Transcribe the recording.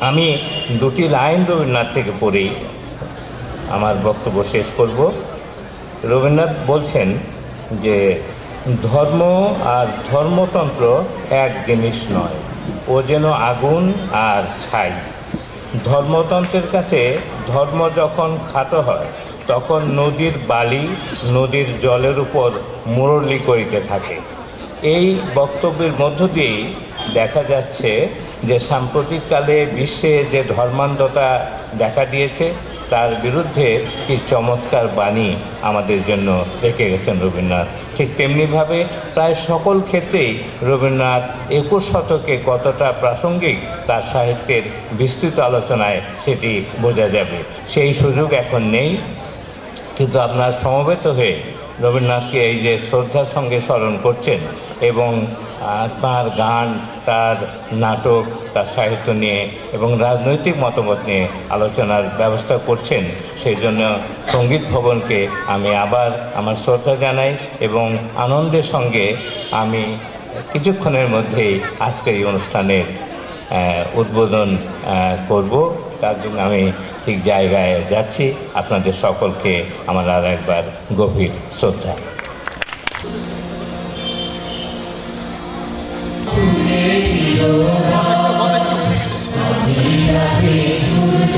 আমি দুটি লাইন রবীন্দ্রনাথ থেকে পড়েই আমার বক্তব্য শেষ করব। রবীন্দ্রনাথ বলছেন যে ধর্ম আর ধর্মতন্ত্র এক জিনিস নয়, ও যেন আগুন আর ছাই। ধর্মতন্ত্রের কাছে ধর্ম যখন খাটো হয়, তখন নদীর বালি নদীর জলের উপর মুরলি করিতে থাকে। এই বক্তব্যের মধ্য দিয়েই দেখা যাচ্ছে যে সাম্প্রতিককালে বিশ্বে যে ধর্মান্ধতা দেখা দিয়েছে তার বিরুদ্ধে কি চমৎকার বাণী আমাদের জন্য রেখে গেছেন রবীন্দ্রনাথ। ঠিক তেমনিভাবে প্রায় সকল ক্ষেত্রেই রবীন্দ্রনাথ 21 শতকে কতটা প্রাসঙ্গিক তার সাহিত্যের বিস্তৃত আলোচনায় সেটি বোঝা যাবে। সেই সুযোগ এখন নেই, কিন্তু আপনার সমবেত হয়ে রবীন্দ্রনাথকে এই যে শ্রদ্ধার সঙ্গে স্মরণ করছেন এবং তার গান, তার নাটক, তার সাহিত্য নিয়ে এবং রাজনৈতিক মতামত নিয়ে আলোচনার ব্যবস্থা করছেন, সেই জন্য সঙ্গীত ভবনকে আমি আবার আমার শ্রদ্ধা জানাই এবং আনন্দের সঙ্গে আমি কিছুক্ষণের মধ্যেই আজকের এই অনুষ্ঠানের উদ্বোধন করব। তার জন্য আমি ঠিক জায়গায় যাচ্ছি। আপনাদের সকলকে আমার আর একবার গভীর শ্রদ্ধা। সূর্য